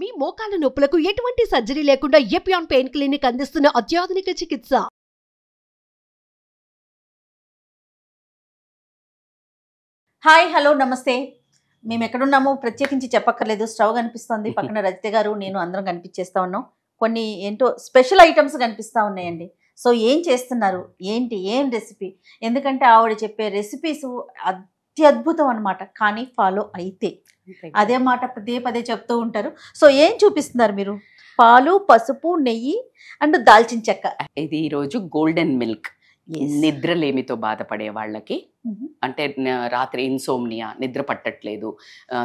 మీ మోకాళ్ళ నొప్పులకు ఎటువంటి సర్జరీ లేకుండా ఎపియాన్ పెయిన్ క్లినిక్ అందిస్తున్న అత్యాధునిక చికిత్స. హాయ్ హలో నమస్తే. మేము ఎక్కడున్నామో ప్రత్యేకించి చెప్పక్కర్లేదు. స్టవ్ కనిపిస్తుంది, పక్కన రజిత గారు నేను అందరం కనిపించేస్తా ఉన్నాం. కొన్ని ఏంటో స్పెషల్ ఐటమ్స్ కనిపిస్తూ ఉన్నాయండి. సో ఏం చేస్తున్నారు, ఏంటి, ఏం రెసిపీ? ఎందుకంటే ఆవిడ చెప్పే రెసిపీస్ అత్యద్భుతం అనమాట. కానీ ఫాలో అయితే అదే మాట పదే పదే చెప్తూ ఉంటారు. సో ఏం చూపిస్తున్నారు మీరు? పాలు, పసుపు, నెయ్యి అండ్ దాల్చిన చెక్క. ఇది ఈరోజు గోల్డెన్ మిల్క్. నిద్రలేమితో బాధపడే వాళ్ళకి, అంటే రాత్రి ఇన్సోమ్నియా, నిద్ర పట్టట్లేదు,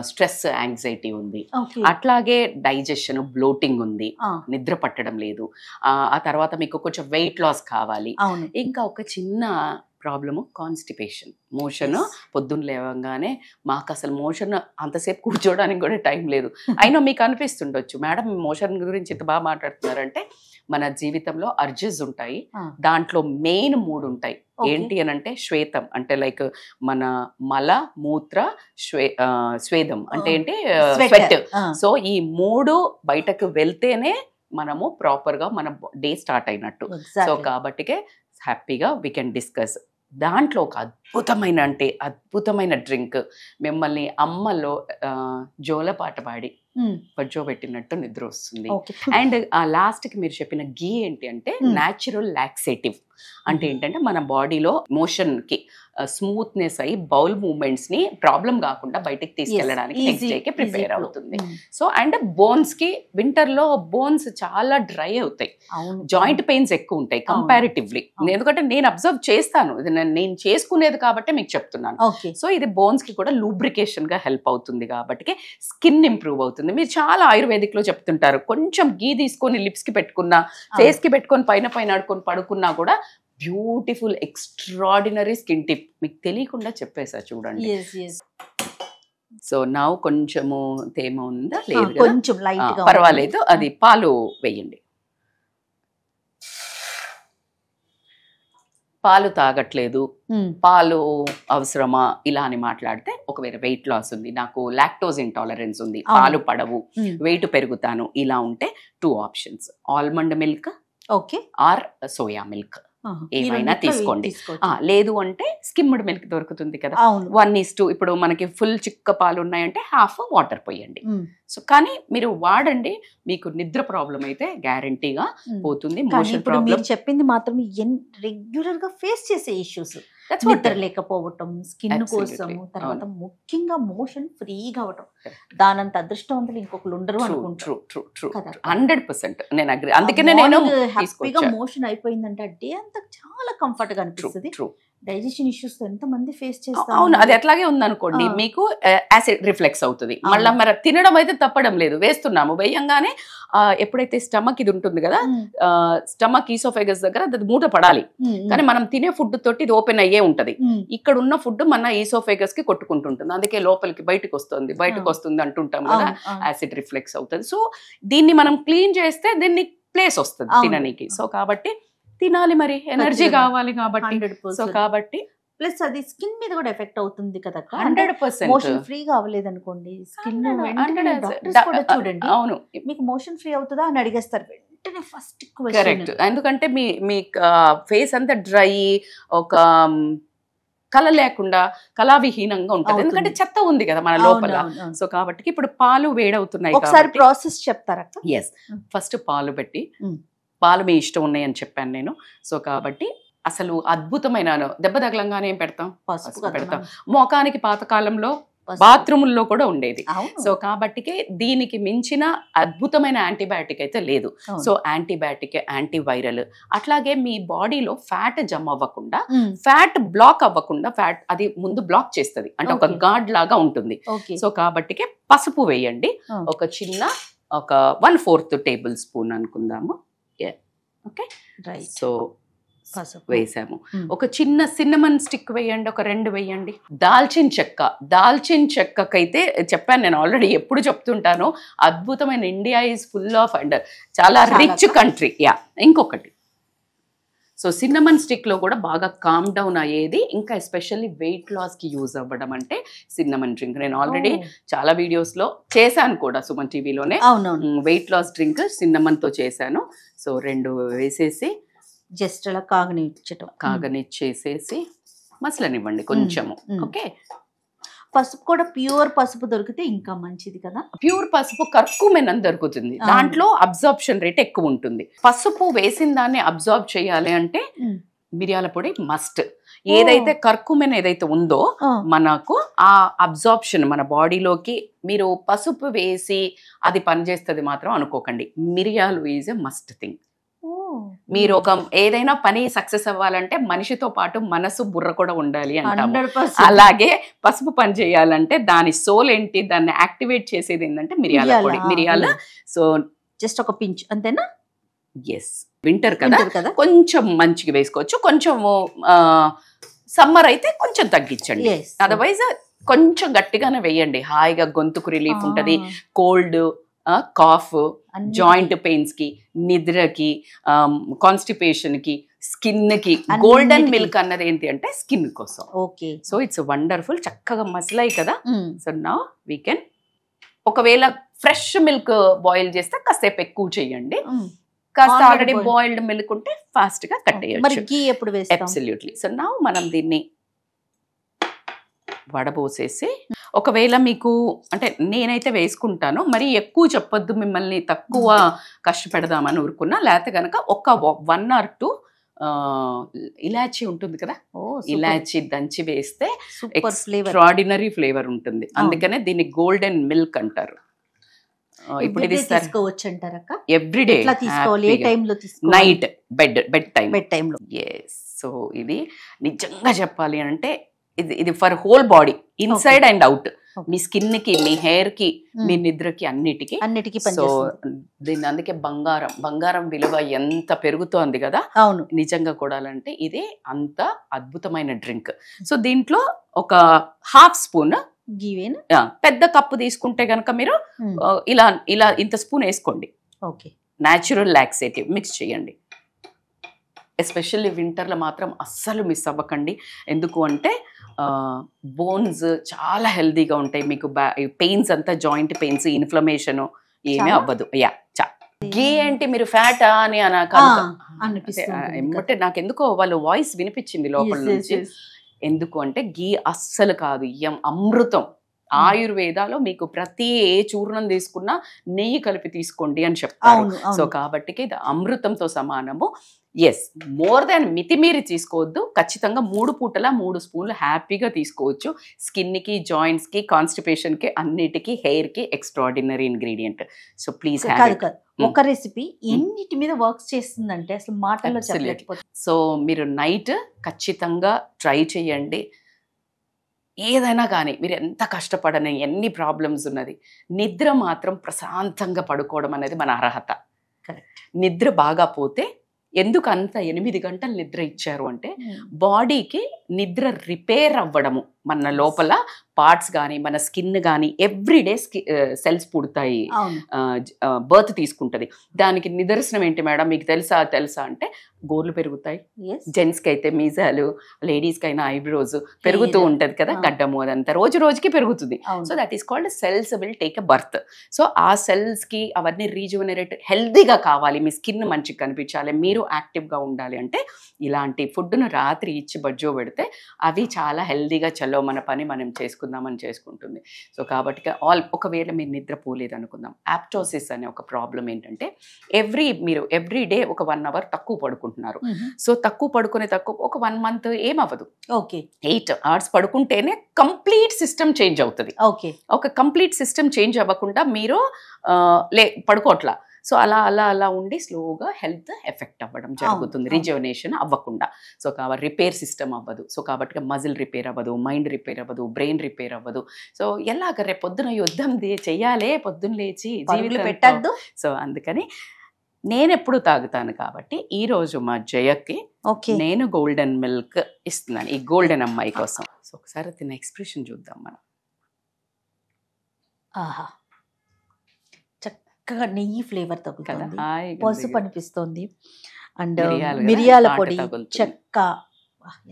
స్ట్రెస్, యాంగ్జైటీ ఉంది, అట్లాగే డైజెషన్, బ్లోటింగ్ ఉంది, నిద్ర పట్టడం లేదు, ఆ తర్వాత మీకు కొంచెం వెయిట్ లాస్ కావాలి, ఇంకా ఒక చిన్న ప్రాబ్లము కాన్స్టిపేషన్, మోషన్. పొద్దున్న లేవగానే మాకు అసలు మోషన్ అంతసేపు కూర్చోడానికి కూడా టైం లేదు. అయినా మీకు అనిపిస్తుండొచ్చు, మేడం మోషన్ గురించి ఇంత బాగా మాట్లాడుతున్నారంటే మన జీవితంలో అర్జెస్ ఉంటాయి. దాంట్లో మెయిన్ 3 ఉంటాయి. ఏంటి అని అంటే శ్వేతం, అంటే లైక్ మన మల, మూత్ర, స్వేదం అంటే ఏంటి, స్వెట్. సో ఈ 3 బయటకు వెళ్తేనే మనము ప్రాపర్గా మన డే స్టార్ట్ అయినట్టు. సో కాబట్టికే హ్యాపీగా వీ కెన్ డిస్కస్. దాంట్లో ఒక అద్భుతమైన డ్రింక్, మిమ్మల్ని అమ్మలో జోలపాట పాడి పడ్జోబెట్టినట్టు నిద్ర వస్తుంది. అండ్ ఆ లాస్ట్కి మీరు చెప్పిన గీ ఏంటి అంటే న్యాచురల్ లాక్సేటివ్. అంటే ఏంటంటే మన బాడీలో మోషన్కి స్మూత్నెస్ అయ్యి బౌల్ మూమెంట్స్ని ప్రాబ్లం కాకుండా బయటికి తీసుకెళ్ళడానికి నెక్స్ట్ డేకి ప్రిపేర్ అవుతుంది. సో అండ్ బోన్స్కి, వింటర్లో బోన్స్ చాలా డ్రై అవుతాయి, జాయింట్ పెయిన్స్ ఎక్కువ ఉంటాయి కంపారిటివ్లీ. ఎందుకంటే నేను అబ్జర్వ్ చేస్తాను, నేను చేసుకునేది కాబట్టి మీకు చెప్తున్నాను. సో ఇది బోన్స్కి కూడా లూబ్రికేషన్గా హెల్ప్ అవుతుంది కాబట్టి స్కిన్ ఇంప్రూవ్ అవుతుంది. మీరు చాలా ఆయుర్వేదిక్లో చెప్తుంటారు, కొంచెం గీ తీసుకొని లిప్స్కి పెట్టుకున్నా, ఫేస్కి పెట్టుకొని పైన ఆడుకొని పడుకున్నా కూడా బ్యూటిఫుల్ ఎక్స్ట్రాడినరీ స్కిన్ టిప్. మీకు తెలియకుండా చెప్పేసా చూడండి. సో నా కొంచెము తేమ ఉందా, లేదు, కొంచెం లైట్, పర్వాలేదు. అది పాలు వేయండి. పాలు తాగట్లేదు, పాలు అవసరమా ఇలా అని మాట్లాడితే, ఒకవేళ వెయిట్ లాస్ ఉంది, నాకు లాక్టోజ్ ఇంటాలరెన్స్ ఉంది, పాలు పడవు, వెయిట్ పెరుగుతాను, ఇలా ఉంటే 2 options: almond milk are soya milk, ఏమైనా తీసుకోండి. లేదు అంటే స్కిమ్డ్ మిల్క్ దొరుకుతుంది కదా, 1:2. ఇప్పుడు మనకి ఫుల్ చిక్క పాలు ఉన్నాయంటే హాఫ్ వాటర్ పోయండి. సో కానీ మీరు వాడండి, మీకు నిద్ర ప్రాబ్లం అయితే గ్యారంటీగా పోతుంది. మోషన్ ప్రాబ్లం చెప్పింది మాత్రం రెగ్యులర్ గా ఫేస్ చేసే ఇష్యూస్, నిద్ర లేకపోవటం, స్కిన్ కోసం, తర్వాత ముఖ్యంగా మోషన్ ఫ్రీగా అవటం, దానంత అదృష్టవంతులు ఇంకొకరు ఉండరు అనుకుంటారు. 100% నేను అగ్రీ. అందుకనే నేను హ్యాపీగా మోషన్ అయిపోయిందంటే డే అంతా చాలా కంఫర్ట్ గా అనిపిస్తుంది. డైజెషన్ ఇష్యూస్ ఎంత మంది ఫేస్ చేస్తారు. అవును, అది అట్లాగే ఉందనుకోండి, మీకు యాసిడ్ రిఫ్లెక్స్ అవుతుంది. మళ్ళీ మరి తినడం అయితే తప్పడం లేదు, వేస్తున్నాము. వేయంగానే ఎప్పుడైతే స్టమక్ ఇది ఉంటుంది కదా, స్టమక్ ఈసోఫేగస్ దగ్గర అది మూట పడాలి, కానీ మనం తినే ఫుడ్ తోటి ఇది ఓపెన్ అయ్యే ఉంటది. ఇక్కడ ఉన్న ఫుడ్ మన ఈసోఫేగస్ కి కొట్టుకుంటుంటుంది, అందుకే లోపలికి బయటకు వస్తుంది అంటుంటాం కదా, యాసిడ్ రిఫ్లెక్స్ అవుతుంది. సో దీన్ని మనం క్లీన్ చేస్తే దీన్ని ప్లేస్ వస్తుంది తినడానికి. సో కాబట్టి తినాలి, మరి ఎనర్జీ కావాలి కాబట్టి. సో కాబట్టి ప్లస్ అది స్కిన్ మీద కూడా ఎఫెక్ట్ అవుతుంది కదా. 100% మోషన్ ఫ్రీగా అవ్వలేదు అనుకోండి, స్కిన్ చూడండి, అవును మీకు మోషన్ ఫ్రీ అవుతుందా అని అడిగేస్తారు వెంటనే ఫస్ట్ క్వశ్చన్. కరెక్ట్, ఎందుకంటే మీ ఫేస్ అంతా డ్రై, ఒక కళ లేకుండా, కళావిహీనంగా ఉంటుంది, ఎందుకంటే చెత్త ఉంది కదా మన లోపల. సో కాబట్టి ఇప్పుడు పాలు వేడవుతున్నాయి. ఒకసారి ప్రాసెస్ చెప్తారా? ఎస్, ఫస్ట్ పాలు పెట్టి, పాలు మీ ఇష్టం ఉన్నాయని చెప్పాను నేను. సో కాబట్టి అసలు అద్భుతమైన, దెబ్బ తగలంగానే ఏం పెడతాం, పసుపు పెడతాం. మోకానికి పాతకాలంలో బాత్రూముల్లో కూడా ఉండేది. సో కాబట్టికే దీనికి మించిన అద్భుతమైన యాంటీబయాటిక్ అయితే లేదు. సో యాంటీబయాటిక్, యాంటీవైరల్, అట్లాగే మీ బాడీలో ఫ్యాట్ జమ్ అవ్వకుండా, ఫ్యాట్ బ్లాక్ అవ్వకుండా, ఫ్యాట్ అది ముందు బ్లాక్ చేస్తుంది, అంటే ఒక గార్డ్ లాగా ఉంటుంది. సో కాబట్టికే పసుపు వేయండి, ఒక చిన్న, ఒక 1/4 టేబుల్ స్పూన్ అనుకుందాము. ఓకే, సో వేసాము. ఒక చిన్న సిన్నమన్ స్టిక్ వేయండి, ఒక 2 వేయండి. దాల్చిన చెక్కకైతే చెప్పాను నేను ఆల్రెడీ, ఎప్పుడు చెప్తుంటాను, అద్భుతమైన, India is full of and చాలా రిచ్ కంట్రీ. ఇంకొకటి సో సిన్నమన్ స్టిక్ లో కూడా బాగా కామ్ డౌన్ అయ్యేది, ఇంకా ఎస్పెషల్లీ వెయిట్ లాస్ కి యూజ్ అవ్వడం అంటే సిన్నమన్ డ్రింక్. నేను ఆల్రెడీ చాలా వీడియోస్ లో చేశాను కూడా సుమన్ టీవీలోనే. వెయిట్ లాస్ డ్రింక్ సిన్నమన్ తో చేశాను. సో 2 వేసేసి జస్ట్ అలా కాగనిచ్చేసేసి మసలనివ్వండి కొంచెము. ఓకే, పసుపు కూడా ప్యూర్ పసుపు దొరికితే ఇంకా మంచిది కదా. ప్యూర్ పసుపు కర్కుమెన్ అని దొరుకుతుంది, దాంట్లో అబ్జార్ప్షన్ రేట్ ఎక్కువ ఉంటుంది. పసుపు వేసిన దాన్ని అబ్జార్బ్ చేయాలి అంటే మిరియాల పొడి మస్ట్. ఏదైతే కర్కుమెన్ ఏదైతే ఉందో మనకు ఆ అబ్జార్ప్షన్ మన బాడీలోకి, మీరు పసుపు వేసి అది పనిచేస్తుంది మాత్రం అనుకోకండి. మిరియాలు ఈజ్ ఎ మస్ట్ థింగ్. మీరు ఒక ఏదైనా పని సక్సెస్ అవ్వాలంటే మనిషితో పాటు మనసు బుర్ర కూడా ఉండాలి అంటాము. అలాగే పసుపు పని చేయాలంటే దాని సోల్ ఏంటి, దాన్ని యాక్టివేట్ చేసేది ఏంటంటే మిరియాల పొడి. మిరియాల సో జస్ట్ ఒక పించ్ అంతేనా. ఎస్, వింటర్ కదా కొంచెం మంచిగా వేసుకోవచ్చు, కొంచెం సమ్మర్ అయితే కొంచెం తగ్గించండి. అదర్వైజ్ కొంచెం గట్టిగానే వేయండి, హాయిగా గొంతుకు రిలీఫ్ ఉంటది. కోల్డ్, కాఫ్, జాయింట్ పెయిన్స్ కి, నిద్రకి, కాన్స్టిపేషన్ కి, స్కిన్ కి గోల్డెన్ మిల్క్ అన్నది ఏంటి అంటే స్కిన్ కోసం. Okay, so it's wonderful. చక్కగా మసలాయి కదా. సో నౌ వీ కెన్, ఒకవేళ ఫ్రెష్ మిల్క్ బాయిల్ చేస్తే కాసేపు ఎక్కువ చేయండి, కాస్త ఆల్రెడీ బాయిల్డ్ మిల్క్ ఉంటే ఫాస్ట్ గా కట్టేయచ్చు. అబ్సల్యూట్లీ. సో నౌ మనం దీన్ని వడబోసేసి, ఒకవేళ మీకు అంటే నేనైతే వేసుకుంటాను, మరి ఎక్కువ చెప్పొద్దు మిమ్మల్ని తక్కువ కష్టపెడదామని ఊరుకున్నా. లేకపోతే కనుక ఒక 1 or 2 ఇలాచీ ఉంటుంది కదా, ఇలాచీ దంచి వేస్తే ఎక్స్ట్రాడినరీ ఫ్లేవర్ ఉంటుంది. అందుకనే దీన్ని గోల్డెన్ మిల్క్ అంటారు. ఇప్పుడు ఇది తీసుకోవచ్చు అంటారక్క? ఎవ్రీడే, నైట్ బెడ్ టైమ్ లో. ఎస్. సో ఇది నిజంగా చెప్పాలి అంటే ఇది for whole body, inside and out. Me skin కి, మీ హెయిర్ కి, మీ నిద్రకి, అన్నిటికీ. సో దీన్ని అందుకే బంగారం విలువ ఎంత పెరుగుతోంది కదా. అవును, నిజంగా కూడాలంటే ఇదే అంత అద్భుతమైన డ్రింక్. సో దీంట్లో ఒక 1/2 స్పూన్ పెద్ద కప్పు తీసుకుంటే గనక మీరు ఇలా ఇంత స్పూన్ వేసుకోండి. ఓకే, న్యాచురల్ లాక్సేటివ్ మిక్స్ చేయండి. ఎస్పెషల్లీ వింటర్లో మాత్రం అస్సలు మిస్ అవ్వకండి. ఎందుకు అంటే బోన్స్ చాలా హెల్దీగా ఉంటాయి. మీకు పెయిన్స్ అంతా జాయింట్ పెయిన్స్, ఇన్ఫ్లమేషన్ ఏమీ అవ్వదు. గీ ఏంటి మీరు ఫ్యాటా అని అనిపిస్తే నాకు ఎందుకో వాళ్ళు వాయిస్ వినిపించింది లోపల నుంచి. ఎందుకు అంటే గీ అస్సలు కాదు, అమృతం. ఆయుర్వేదాలో మీకు ప్రతి ఏ చూర్ణం తీసుకున్నా నెయ్యి కలిపి తీసుకోండి అని చెప్తారు. సో కాబట్టి ఇది అమృతంతో సమానము. ఎస్, మోర్ దాన్ మితిమీరి తీసుకోవద్దు. ఖచ్చితంగా 3 పూటలా 3 స్పూన్లు హ్యాపీగా తీసుకోవచ్చు. స్కిన్ కి, జాయింట్స్ కి, కాన్స్టిపేషన్ కి, అన్నిటికీ, హెయిర్ కి ఎక్స్ట్రాడినరీ ఇంగ్రీడియంట్. సో ప్లీజ్ ఒక రెసిపీ ఎన్నిటి మీద వర్క్స్ చేస్తుందంటే అసలు మాటల్లో చెప్పలేకపోతే. సో మీరు నైట్ ఖచ్చితంగా ట్రై చేయండి. ఏదైనా కానీ మీరు ఎంత కష్టపడని, ఎన్ని ప్రాబ్లమ్స్ ఉన్నది, నిద్ర మాత్రం ప్రశాంతంగా పడుకోవడం అనేది మన అర్హత. నిద్ర బాగా పోతే, ఎందుకు అంత 8 గంటలు నిద్ర ఇచ్చారు అంటే బాడీకి నిద్ర రిపేర్ అవ్వడము, మన లోపల పార్ట్స్ కానీ, మన స్కిన్ కానీ ఎవ్రీడే సెల్స్ పుడతాయి, బర్త్ తీసుకుంటుంది. దానికి నిదర్శనం ఏంటి మేడం మీకు తెలుసా అంటే గోర్లు పెరుగుతాయి. జెంట్స్కి అయితే మీజాలు, లేడీస్కి అయినా ఐబ్రోస్ పెరుగుతూ ఉంటుంది కదా, గడ్డము అదంతా రోజు రోజుకి పెరుగుతుంది. So that is called cells will take a birth. So ఆ సెల్స్కి అవన్నీ రీజువనరేట్, హెల్దీగా కావాలి, మీ స్కిన్ మంచిగా కనిపించాలి, మీరు యాక్టివ్గా ఉండాలి అంటే ఇలాంటి ఫుడ్ను రాత్రి ఇచ్చి బజ్జో పెడితే అవి చాలా హెల్దీగా చలో మన పని మనం చేసుకుందామని చేసుకుంటుంది. సో కాబట్టి ఒకవేళ మీరు నిద్రపోలేదు అనుకుందాం, యాప్టోసిస్ అనే ఒక ప్రాబ్లం ఏంటంటే మీరు ఎవ్రీ డే ఒక 1 hour తక్కువ పడుకుంటున్నారు. సో ఒక 1 month ఏమవ్వదు. ఓకే, 8 hours పడుకుంటేనే కంప్లీట్ సిస్టమ్ చేంజ్ అవుతుంది. ఓకే, ఒక కంప్లీట్ సిస్టమ్ చేంజ్ అవ్వకుండా మీరు పడుకోవట్లా. సో అలా ఉండి స్లోగా హెల్త్ ఎఫెక్ట్ అవ్వడం జరుగుతుంది, రిజువనేషన్ అవ్వకుండా. సో కాబట్టి రిపేర్ సిస్టమ్ అవ్వదు. సో కాబట్టి మజిల్ రిపేర్ అవ్వదు, మైండ్ రిపేర్ అవ్వదు, బ్రెయిన్ రిపేర్ అవ్వదు. సో ఎలాగ రేపు పొద్దున యుద్ధం చెయ్యాలి, పొద్దున్న లేచి జీవితం పెట్టద్దు. సో అందుకని నేను ఎప్పుడు తాగుతాను కాబట్టి ఈరోజు మా జయకి నేను గోల్డెన్ మిల్క్ ఇస్తున్నాను, ఈ గోల్డెన్ అమ్మాయి కోసం. సో ఒకసారి తిన్న ఎక్స్ప్రెషన్ చూద్దాం మనం. ఆహా, చక్కగా నెయ్యి ఫ్లేవర్ తగ్గుతుంది, పసుపు అనిపిస్తుంది. అండ్ మిరియాలు కదా, మిరియాల ఘాటు పొడి, తగులుతుంది. చెక్క.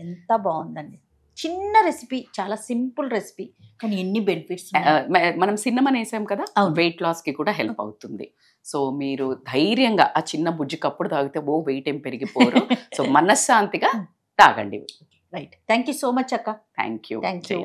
ఎంత బాగుందండి. చిన్న రెసిపీ, చాలా సింపుల్ రెసిపీ, కానీ ఎన్ని బెనిఫిట్స్. మనం సిన్నమన్ వేసాం కదా, అవును. వెయిట్ లాస్ కి కూడా హెల్ప్ అవుతుంది. సో మీరు ధైర్యంగా ఆ చిన్న బుజ్జి కప్పుడు తాగితే వెయిట్ ఏం పెరిగిపోరు. సో మనశ్శాంతిగా తాగండి. Right. Thank you so much అక్క. Thank you thank you.